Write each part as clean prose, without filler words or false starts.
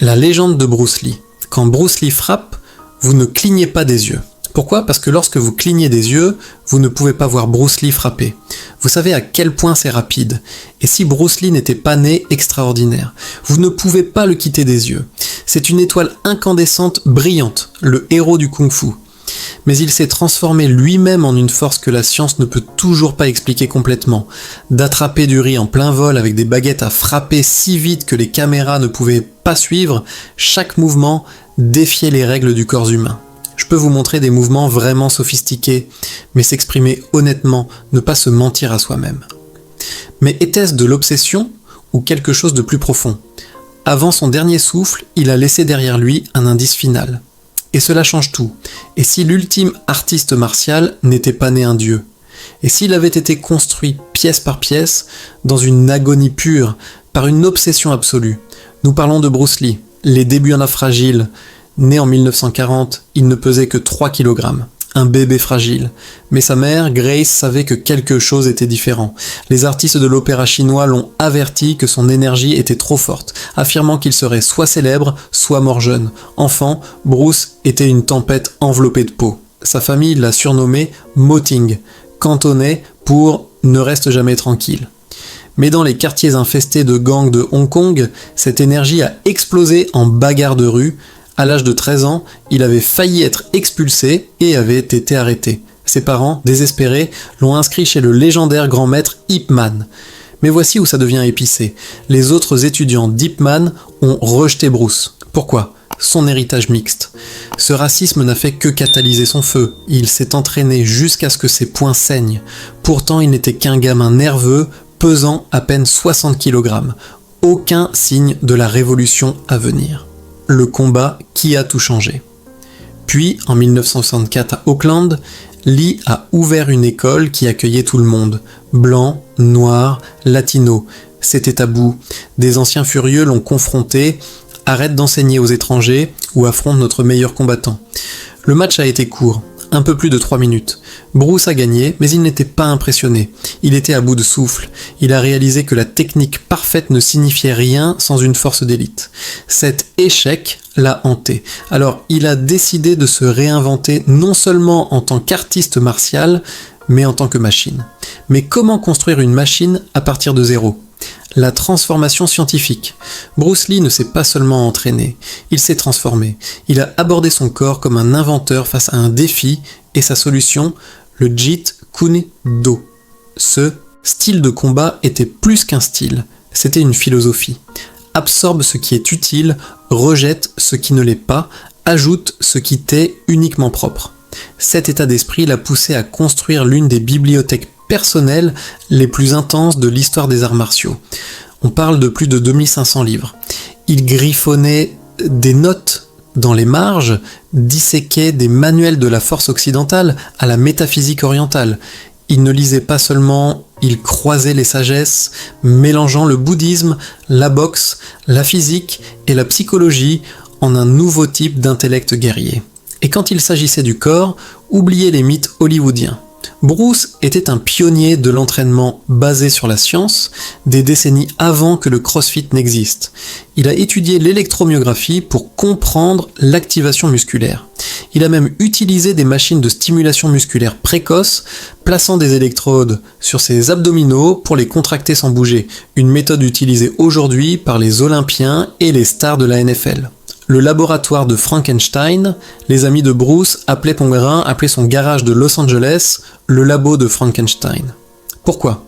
La légende de Bruce Lee. Quand Bruce Lee frappe, vous ne clignez pas des yeux. Pourquoi ? Parce que lorsque vous clignez des yeux, vous ne pouvez pas voir Bruce Lee frapper. Vous savez à quel point c'est rapide. Et si Bruce Lee n'était pas né extraordinaire, vous ne pouvez pas le quitter des yeux. C'est une étoile incandescente, brillante, le héros du kung-fu. Mais il s'est transformé lui-même en une force que la science ne peut toujours pas expliquer complètement. D'attraper du riz en plein vol avec des baguettes à frapper si vite que les caméras ne pouvaient pas suivre, chaque mouvement défiait les règles du corps humain. Je peux vous montrer des mouvements vraiment sophistiqués, mais s'exprimer honnêtement, ne pas se mentir à soi-même. Mais était-ce de l'obsession ou quelque chose de plus profond ? Avant son dernier souffle, il a laissé derrière lui un indice final. Et cela change tout. Et si l'ultime artiste martial n'était pas né un dieu ? Et s'il avait été construit pièce par pièce, dans une agonie pure, par une obsession absolue ? Nous parlons de Bruce Lee, les débuts en fragile. Né en 1940, il ne pesait que 3 kg, un bébé fragile. Mais sa mère, Grace, savait que quelque chose était différent. Les artistes de l'opéra chinois l'ont averti que son énergie était trop forte, affirmant qu'il serait soit célèbre, soit mort jeune. Enfant, Bruce était une tempête enveloppée de peau. Sa famille l'a surnommé Moting, cantonais pour « ne reste jamais tranquille ». Mais dans les quartiers infestés de gangs de Hong Kong, cette énergie a explosé en bagarre de rue. À l'âge de 13 ans, il avait failli être expulsé et avait été arrêté. Ses parents, désespérés, l'ont inscrit chez le légendaire grand maître Ip Man. Mais voici où ça devient épicé. Les autres étudiants d'Ip Man ont rejeté Bruce. Pourquoi ? Son héritage mixte. Ce racisme n'a fait que catalyser son feu. Il s'est entraîné jusqu'à ce que ses poings saignent. Pourtant, il n'était qu'un gamin nerveux, pesant à peine 60 kg. Aucun signe de la révolution à venir. Le combat qui a tout changé. Puis, en 1964 à Auckland, Lee a ouvert une école qui accueillait tout le monde. Blancs, noirs, latinos. C'était tabou. Des anciens furieux l'ont confronté. Arrête d'enseigner aux étrangers ou affronte notre meilleur combattant. Le match a été court. Un peu plus de 3 minutes. Bruce a gagné, mais il n'était pas impressionné. Il était à bout de souffle. Il a réalisé que la technique parfaite ne signifiait rien sans une force d'élite. Cet échec l'a hanté. Alors il a décidé de se réinventer non seulement en tant qu'artiste martial, mais en tant que machine. Mais comment construire une machine à partir de zéro ? La transformation scientifique. Bruce Lee ne s'est pas seulement entraîné, il s'est transformé. Il a abordé son corps comme un inventeur face à un défi et sa solution, le Jeet Kune Do. Ce style de combat était plus qu'un style, c'était une philosophie. Absorbe ce qui est utile, rejette ce qui ne l'est pas, ajoute ce qui t'est uniquement propre. Cet état d'esprit l'a poussé à construire l'une des bibliothèques personnelles les plus intenses de l'histoire des arts martiaux. On parle de plus de 2500 livres. Il griffonnait des notes dans les marges, disséquait des manuels de la force occidentale à la métaphysique orientale. Il ne lisait pas seulement, il croisait les sagesses, mélangeant le bouddhisme, la boxe, la physique et la psychologie en un nouveau type d'intellect guerrier. Et quand il s'agissait du corps, oubliez les mythes hollywoodiens. Bruce était un pionnier de l'entraînement basé sur la science, des décennies avant que le CrossFit n'existe. Il a étudié l'électromyographie pour comprendre l'activation musculaire. Il a même utilisé des machines de stimulation musculaire précoce, plaçant des électrodes sur ses abdominaux pour les contracter sans bouger, une méthode utilisée aujourd'hui par les Olympiens et les stars de la NFL. Le laboratoire de Frankenstein, les amis de Bruce appelaient son garage de Los Angeles le labo de Frankenstein. Pourquoi ?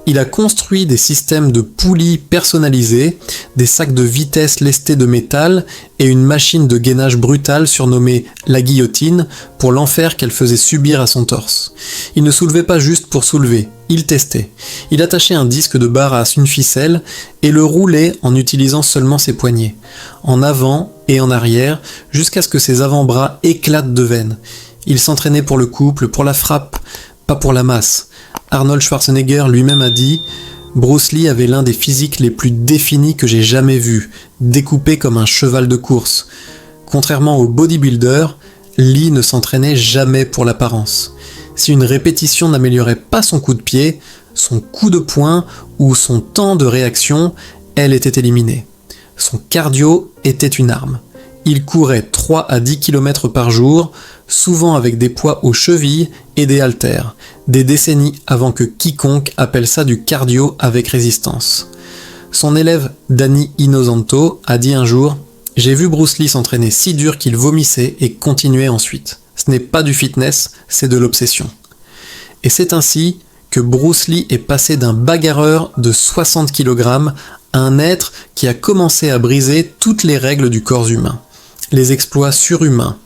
Il a construit des systèmes de poulies personnalisés, des sacs de vitesse lestés de métal et une machine de gainage brutale surnommée la guillotine pour l'enfer qu'elle faisait subir à son torse. Il ne soulevait pas juste pour soulever, il testait. Il attachait un disque de barre à une ficelle et le roulait en utilisant seulement ses poignets, en avant et en arrière, jusqu'à ce que ses avant-bras éclatent de veine. Il s'entraînait pour le couple, pour la frappe, pas pour la masse. Arnold Schwarzenegger lui-même a dit « Bruce Lee avait l'un des physiques les plus définis que j'ai jamais vus, découpé comme un cheval de course. Contrairement au bodybuilder, Lee ne s'entraînait jamais pour l'apparence. Si une répétition n'améliorait pas son coup de pied, son coup de poing ou son temps de réaction, elle était éliminée. Son cardio était une arme. Il courait 3 à 10 km par jour, souvent avec des poids aux chevilles et des haltères, des décennies avant que quiconque appelle ça du cardio avec résistance. Son élève Danny Innocento a dit un jour « J'ai vu Bruce Lee s'entraîner si dur qu'il vomissait et continuait ensuite. Ce n'est pas du fitness, c'est de l'obsession. » Et c'est ainsi que Bruce Lee est passé d'un bagarreur de 60 kg à un être qui a commencé à briser toutes les règles du corps humain. Les exploits surhumains.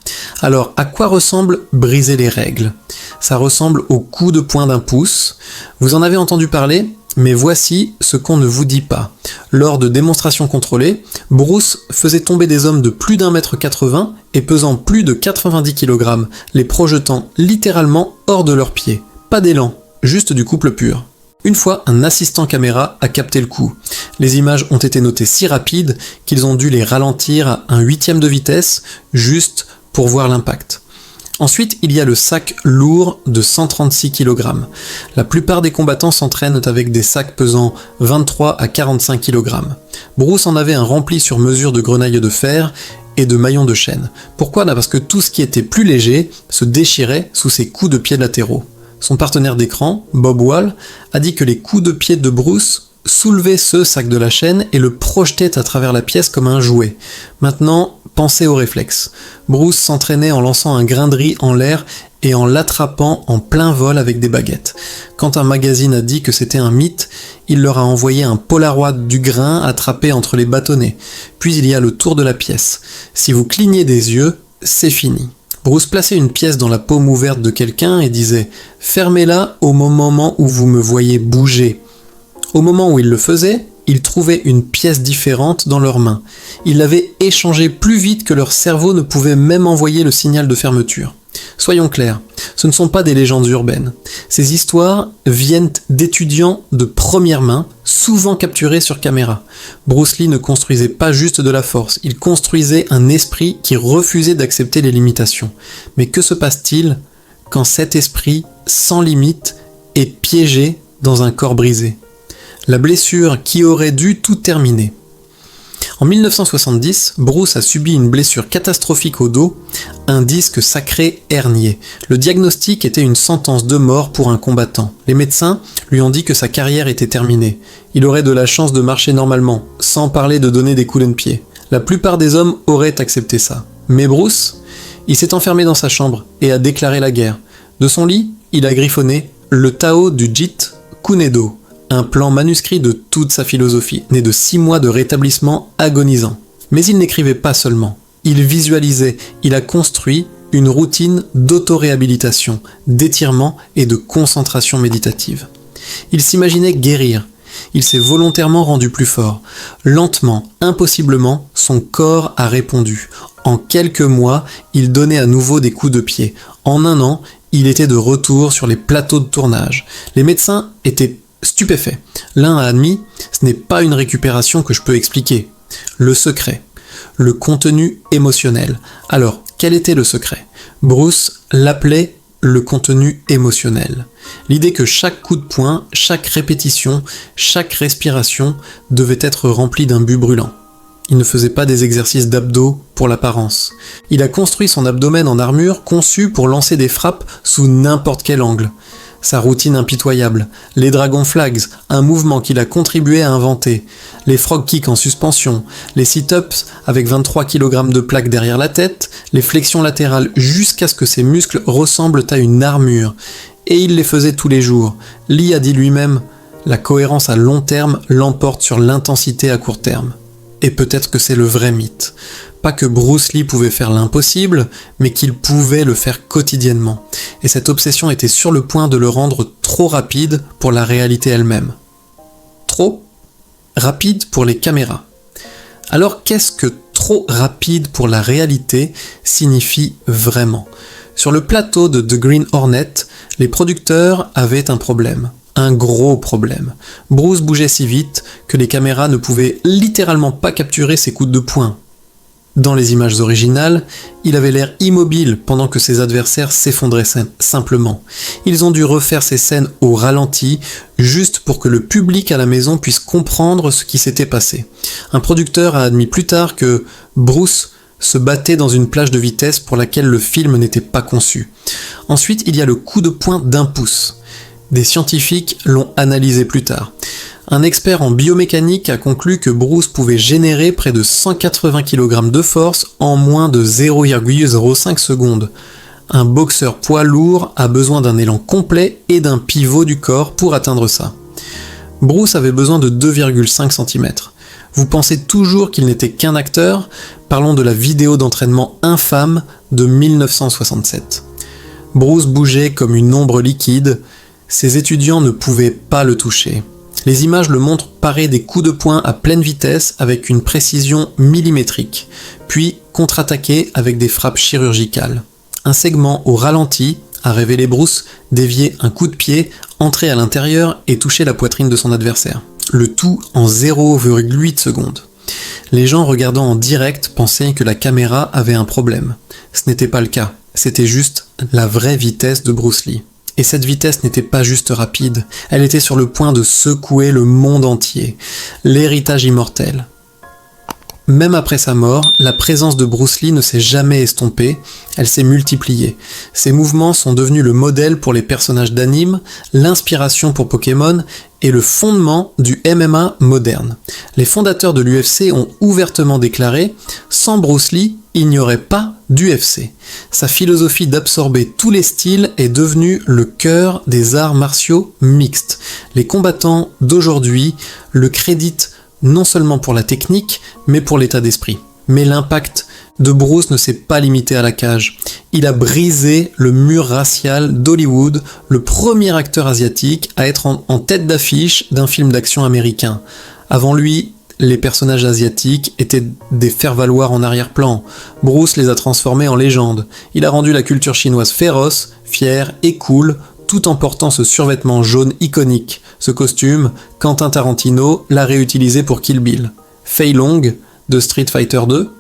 Alors, à quoi ressemble briser les règles ? Ça ressemble au coup de poing d'un pouce. Vous en avez entendu parler, mais voici ce qu'on ne vous dit pas. Lors de démonstrations contrôlées, Bruce faisait tomber des hommes de plus d'1,80 m et pesant plus de 90 kg, les projetant littéralement hors de leurs pieds. Pas d'élan, juste du couple pur. Une fois, un assistant caméra a capté le coup. Les images ont été notées si rapides qu'ils ont dû les ralentir à 1/8 de vitesse, juste pour voir l'impact. Ensuite, il y a le sac lourd de 136 kg. La plupart des combattants s'entraînent avec des sacs pesant 23 à 45 kg. Bruce en avait un rempli sur mesure de grenailles de fer et de maillons de chaîne. Pourquoi ? Parce que tout ce qui était plus léger se déchirait sous ses coups de pied latéraux. Son partenaire d'écran, Bob Wall, a dit que les coups de pied de Bruce soulevaient ce sac de la chaîne et le projetaient à travers la pièce comme un jouet. Maintenant, pensez au réflexe. Bruce s'entraînait en lançant un grain de riz en l'air et en l'attrapant en plein vol avec des baguettes. Quand un magazine a dit que c'était un mythe, il leur a envoyé un Polaroid du grain attrapé entre les bâtonnets. Puis il y a le tour de la pièce. Si vous clignez des yeux, c'est fini. Bruce plaçait une pièce dans la paume ouverte de quelqu'un et disait « Fermez-la au moment où vous me voyez bouger ». Au moment où il le faisait, il trouvait une pièce différente dans leurs mains. Il l'avait échangée plus vite que leur cerveau ne pouvait même envoyer le signal de fermeture. Soyons clairs, ce ne sont pas des légendes urbaines. Ces histoires viennent d'étudiants de première main, souvent capturés sur caméra. Bruce Lee ne construisait pas juste de la force, il construisait un esprit qui refusait d'accepter les limitations. Mais que se passe-t-il quand cet esprit, sans limite, est piégé dans un corps brisé ? La blessure qui aurait dû tout terminer. En 1970, Bruce a subi une blessure catastrophique au dos, un disque sacré hernié. Le diagnostic était une sentence de mort pour un combattant. Les médecins lui ont dit que sa carrière était terminée. Il aurait de la chance de marcher normalement, sans parler de donner des coups de pied. La plupart des hommes auraient accepté ça. Mais Bruce, il s'est enfermé dans sa chambre et a déclaré la guerre. De son lit, il a griffonné le Tao du Jeet Kune Do. Un plan manuscrit de toute sa philosophie, né de 6 mois de rétablissement agonisant. Mais il n'écrivait pas seulement, il visualisait, il a construit une routine d'auto-réhabilitation, d'étirement et de concentration méditative. Il s'imaginait guérir, il s'est volontairement rendu plus fort. Lentement, impossiblement, son corps a répondu. En quelques mois, il donnait à nouveau des coups de pied. En 1 an, il était de retour sur les plateaux de tournage. Les médecins étaient stupéfait. L'un a admis, ce n'est pas une récupération que je peux expliquer. Le secret. Le contenu émotionnel. Alors, quel était le secret ? Bruce l'appelait le contenu émotionnel. L'idée que chaque coup de poing, chaque répétition, chaque respiration devait être remplie d'un but brûlant. Il ne faisait pas des exercices d'abdos pour l'apparence. Il a construit son abdomen en armure conçu pour lancer des frappes sous n'importe quel angle. Sa routine impitoyable, les Dragon Flags, un mouvement qu'il a contribué à inventer, les frog kicks en suspension, les sit-ups avec 23 kg de plaques derrière la tête, les flexions latérales jusqu'à ce que ses muscles ressemblent à une armure. Et il les faisait tous les jours. Lee a dit lui-même, la cohérence à long terme l'emporte sur l'intensité à court terme. Et peut-être que c'est le vrai mythe. Pas que Bruce Lee pouvait faire l'impossible, mais qu'il pouvait le faire quotidiennement. Et cette obsession était sur le point de le rendre trop rapide pour la réalité elle-même. Trop rapide pour les caméras. Alors qu'est-ce que trop rapide pour la réalité signifie vraiment ? Sur le plateau de The Green Hornet, les producteurs avaient un problème. Un gros problème. Bruce bougeait si vite que les caméras ne pouvaient littéralement pas capturer ses coups de poing. Dans les images originales, il avait l'air immobile pendant que ses adversaires s'effondraient simplement. Ils ont dû refaire ces scènes au ralenti, juste pour que le public à la maison puisse comprendre ce qui s'était passé. Un producteur a admis plus tard que Bruce se battait dans une plage de vitesse pour laquelle le film n'était pas conçu. Ensuite, il y a le coup de poing d'1 pouce. Des scientifiques l'ont analysé plus tard. Un expert en biomécanique a conclu que Bruce pouvait générer près de 180 kg de force en moins de 0,05 secondes. Un boxeur poids lourd a besoin d'un élan complet et d'un pivot du corps pour atteindre ça. Bruce avait besoin de 2,5 cm. Vous pensez toujours qu'il n'était qu'un acteur? Parlons de la vidéo d'entraînement infâme de 1967. Bruce bougeait comme une ombre liquide. Ses étudiants ne pouvaient pas le toucher. Les images le montrent parer des coups de poing à pleine vitesse avec une précision millimétrique, puis contre-attaquer avec des frappes chirurgicales. Un segment au ralenti a révélé Bruce dévier un coup de pied, entrer à l'intérieur et toucher la poitrine de son adversaire. Le tout en 0,8 secondes. Les gens regardant en direct pensaient que la caméra avait un problème. Ce n'était pas le cas, c'était juste la vraie vitesse de Bruce Lee. Et cette vitesse n'était pas juste rapide, elle était sur le point de secouer le monde entier. L'héritage immortel. Même après sa mort, la présence de Bruce Lee ne s'est jamais estompée, elle s'est multipliée. Ses mouvements sont devenus le modèle pour les personnages d'anime, l'inspiration pour Pokémon et le fondement du MMA moderne. Les fondateurs de l'UFC ont ouvertement déclaré « Sans Bruce Lee, il n'y aurait pas d'UFC ». Sa philosophie d'absorber tous les styles est devenue le cœur des arts martiaux mixtes. Les combattants d'aujourd'hui le créditent non seulement pour la technique, mais pour l'état d'esprit. Mais l'impact de Bruce ne s'est pas limité à la cage. Il a brisé le mur racial d'Hollywood, le premier acteur asiatique à être en tête d'affiche d'un film d'action américain. Avant lui, les personnages asiatiques étaient des faire-valoir en arrière-plan. Bruce les a transformés en légendes. Il a rendu la culture chinoise féroce, fière et cool, tout en portant ce survêtement jaune iconique. Ce costume, Quentin Tarantino l'a réutilisé pour Kill Bill. Fei Long, de Street Fighter 2,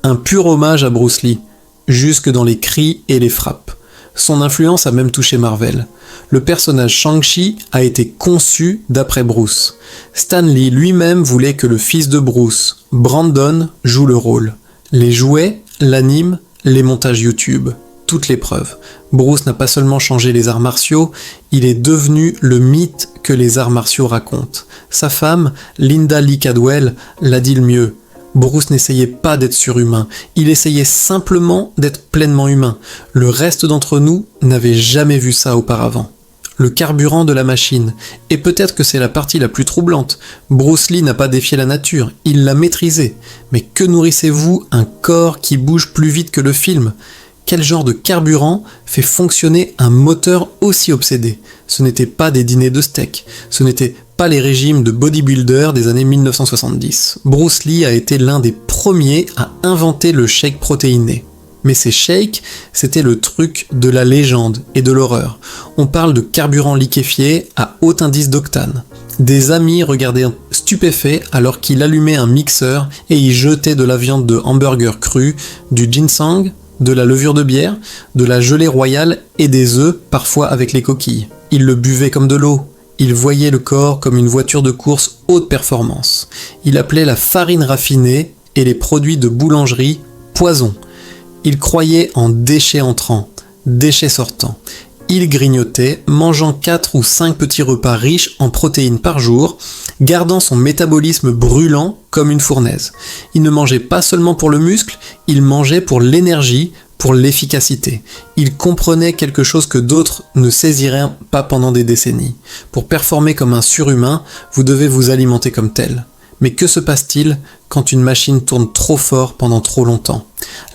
un pur hommage à Bruce Lee, jusque dans les cris et les frappes. Son influence a même touché Marvel. Le personnage Shang-Chi a été conçu d'après Bruce. Stan Lee lui-même voulait que le fils de Bruce, Brandon, joue le rôle. Les jouets, l'anime, les montages YouTube. Toutes les preuves. Bruce n'a pas seulement changé les arts martiaux, il est devenu le mythe que les arts martiaux racontent. Sa femme, Linda Lee Cadwell, l'a dit le mieux. Bruce n'essayait pas d'être surhumain, il essayait simplement d'être pleinement humain. Le reste d'entre nous n'avait jamais vu ça auparavant. Le carburant de la machine. Et peut-être que c'est la partie la plus troublante. Bruce Lee n'a pas défié la nature, il l'a maîtrisée. Mais que nourrissez-vous un corps qui bouge plus vite que le film ? Quel genre de carburant fait fonctionner un moteur aussi obsédé? Ce n'étaient pas des dîners de steak, ce n'étaient pas les régimes de bodybuilders des années 1970. Bruce Lee a été l'un des premiers à inventer le shake protéiné. Mais ces shakes, c'était le truc de la légende et de l'horreur. On parle de carburant liquéfié à haut indice d'octane. Des amis regardaient stupéfaits alors qu'il allumait un mixeur et y jetait de la viande de hamburger cru, du ginseng, de la levure de bière, de la gelée royale et des œufs, parfois avec les coquilles. Il le buvait comme de l'eau. Il voyait le corps comme une voiture de course haute performance. Il appelait la farine raffinée et les produits de boulangerie poison. Il croyait en déchets entrants, déchets sortants. Il grignotait, mangeant 4 ou 5 petits repas riches en protéines par jour, gardant son métabolisme brûlant comme une fournaise. Il ne mangeait pas seulement pour le muscle, il mangeait pour l'énergie, pour l'efficacité. Il comprenait quelque chose que d'autres ne saisiraient pas pendant des décennies. Pour performer comme un surhumain, vous devez vous alimenter comme tel. Mais que se passe-t-il quand une machine tourne trop fort pendant trop longtemps?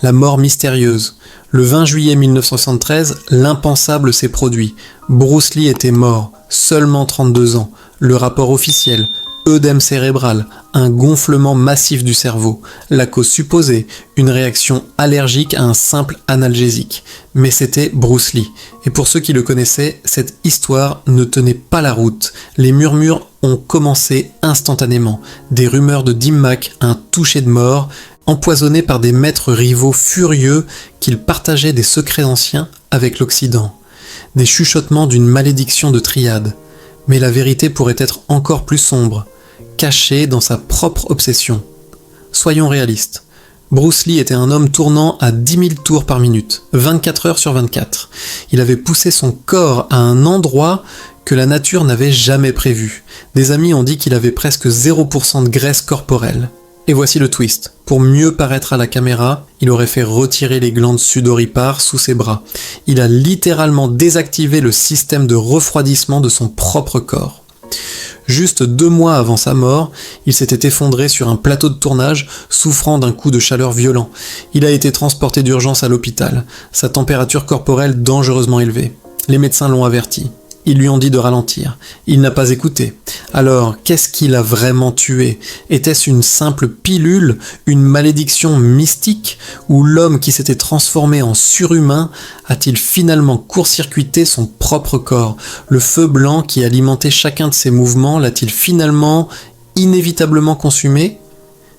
La mort mystérieuse. Le 20 juillet 1973, l'impensable s'est produit. Bruce Lee était mort, seulement 32 ans. Le rapport officiel, œdème cérébral, un gonflement massif du cerveau. La cause supposée, une réaction allergique à un simple analgésique. Mais c'était Bruce Lee. Et pour ceux qui le connaissaient, cette histoire ne tenait pas la route. Les murmures ont commencé instantanément. Des rumeurs de Dim Mak, un touché de mort. empoisonné par des maîtres rivaux furieux qu'il partageait des secrets anciens avec l'Occident, des chuchotements d'une malédiction de triade. Mais la vérité pourrait être encore plus sombre, cachée dans sa propre obsession. Soyons réalistes. Bruce Lee était un homme tournant à 10 000 tours par minute, 24 heures sur 24. Il avait poussé son corps à un endroit que la nature n'avait jamais prévu. Des amis ont dit qu'il avait presque 0% de graisse corporelle. Et voici le twist. Pour mieux paraître à la caméra, il aurait fait retirer les glandes sudoripares sous ses bras. Il a littéralement désactivé le système de refroidissement de son propre corps. Juste 2 mois avant sa mort, il s'était effondré sur un plateau de tournage, souffrant d'un coup de chaleur violent. Il a été transporté d'urgence à l'hôpital, sa température corporelle dangereusement élevée. Les médecins l'ont averti. Ils lui ont dit de ralentir. Il n'a pas écouté. Alors, qu'est-ce qui l'a vraiment tué? Était-ce une simple pilule, une malédiction mystique, ou l'homme qui s'était transformé en surhumain a-t-il finalement court-circuité son propre corps? Le feu blanc qui alimentait chacun de ses mouvements l'a-t-il finalement inévitablement consumé?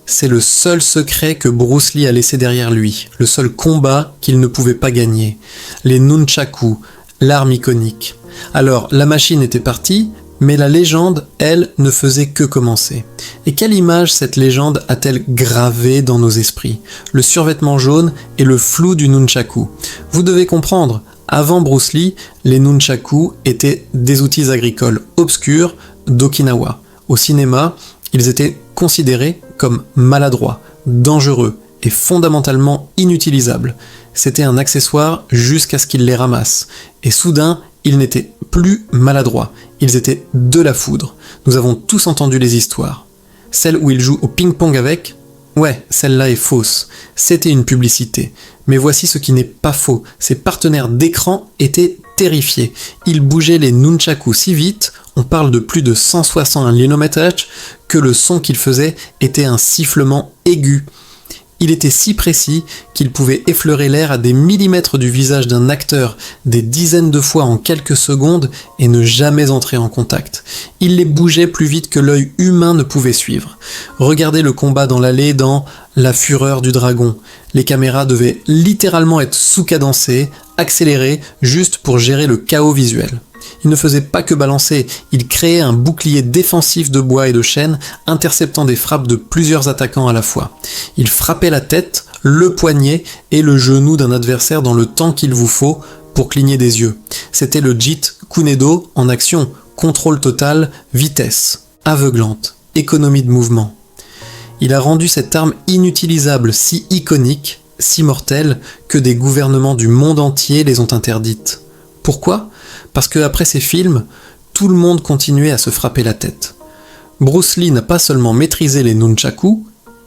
C'est le seul secret que Bruce Lee a laissé derrière lui, le seul combat qu'il ne pouvait pas gagner. Les nunchakus, l'arme iconique. Alors, la machine était partie, mais la légende, elle, ne faisait que commencer. Et quelle image cette légende a-t-elle gravée dans nos esprits? Le survêtement jaune et le flou du nunchaku. Vous devez comprendre, avant Bruce Lee, les nunchakus étaient des outils agricoles obscurs d'Okinawa. Au cinéma, ils étaient considérés comme maladroits, dangereux et fondamentalement inutilisables. C'était un accessoire jusqu'à ce qu'ils les ramassent. Et soudain, ils n'étaient plus maladroits, ils étaient de la foudre. Nous avons tous entendu les histoires. Celle où il joue au ping-pong avec? Ouais, celle-là est fausse. C'était une publicité. Mais voici ce qui n'est pas faux. Ses partenaires d'écran étaient terrifiés. Ils bougeaient les nunchakus si vite, on parle de plus de 160 km/h, que le son qu'ils faisaient était un sifflement aigu. Il était si précis qu'il pouvait effleurer l'air à des millimètres du visage d'un acteur des dizaines de fois en quelques secondes et ne jamais entrer en contact. Il les bougeait plus vite que l'œil humain ne pouvait suivre. Regardez le combat dans l'allée dans La Fureur du Dragon. Les caméras devaient littéralement être sous-cadencées, accélérées, juste pour gérer le chaos visuel. Il ne faisait pas que balancer, il créait un bouclier défensif de bois et de chêne, interceptant des frappes de plusieurs attaquants à la fois. Il frappait la tête, le poignet et le genou d'un adversaire dans le temps qu'il vous faut pour cligner des yeux. C'était le Jeet Kune-do en action, contrôle total, vitesse, aveuglante, économie de mouvement. Il a rendu cette arme inutilisable, si iconique, si mortelle, que des gouvernements du monde entier les ont interdites. Pourquoi ? Parce qu'après ces films, tout le monde continuait à se frapper la tête. Bruce Lee n'a pas seulement maîtrisé les nunchakus,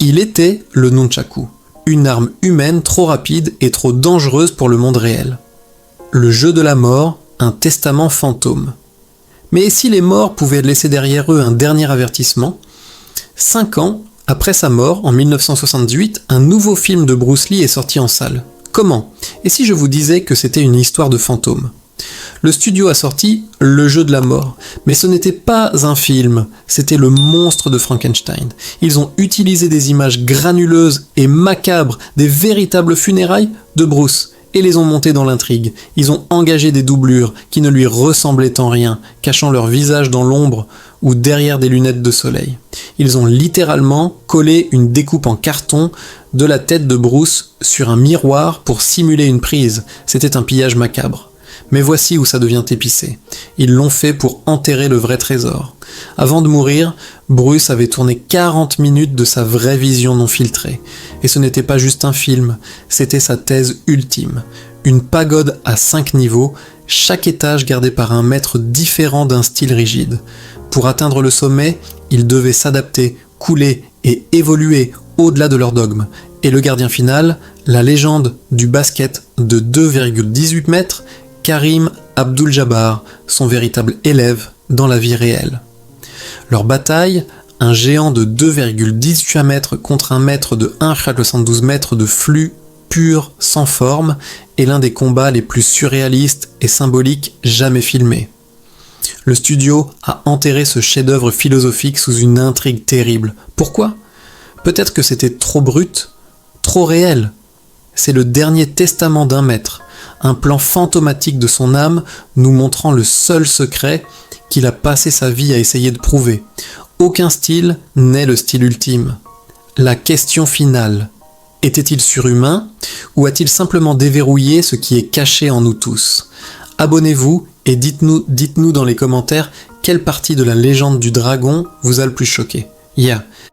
il était le nunchaku, une arme humaine trop rapide et trop dangereuse pour le monde réel. Le jeu de la mort, un testament fantôme. Mais si les morts pouvaient laisser derrière eux un dernier avertissement, 5 ans après sa mort, en 1978, un nouveau film de Bruce Lee est sorti en salle. Comment? Et si je vous disais que c'était une histoire de fantôme? Le studio a sorti Le jeu de la mort, mais ce n'était pas un film, c'était le monstre de Frankenstein. Ils ont utilisé des images granuleuses et macabres, des véritables funérailles de Bruce, et les ont montées dans l'intrigue. Ils ont engagé des doublures qui ne lui ressemblaient en rien, cachant leur visage dans l'ombre ou derrière des lunettes de soleil. Ils ont littéralement collé une découpe en carton de la tête de Bruce sur un miroir pour simuler une prise. C'était un pillage macabre. Mais voici où ça devient épicé. Ils l'ont fait pour enterrer le vrai trésor. Avant de mourir, Bruce avait tourné 40 minutes de sa vraie vision non filtrée. Et ce n'était pas juste un film, c'était sa thèse ultime. Une pagode à 5 niveaux, chaque étage gardé par un maître différent d'un style rigide. Pour atteindre le sommet, ils devaient s'adapter, couler et évoluer au-delà de leur dogme. Et le gardien final, la légende du basket de 2,18 mètres, Karim Abdul-Jabbar, son véritable élève dans la vie réelle. Leur bataille, un géant de 2,18 mètres contre un maître de 1,72 mètres de flux pur sans forme, est l'un des combats les plus surréalistes et symboliques jamais filmés. Le studio a enterré ce chef-d'œuvre philosophique sous une intrigue terrible. Pourquoi ? Peut-être que c'était trop brut, trop réel. C'est le dernier testament d'un maître, un plan fantomatique de son âme nous montrant le seul secret qu'il a passé sa vie à essayer de prouver. Aucun style n'est le style ultime. La question finale, était-il surhumain ou a-t-il simplement déverrouillé ce qui est caché en nous tous? Abonnez-vous et dites-nous dans les commentaires quelle partie de la légende du dragon vous a le plus choqué. Yeah.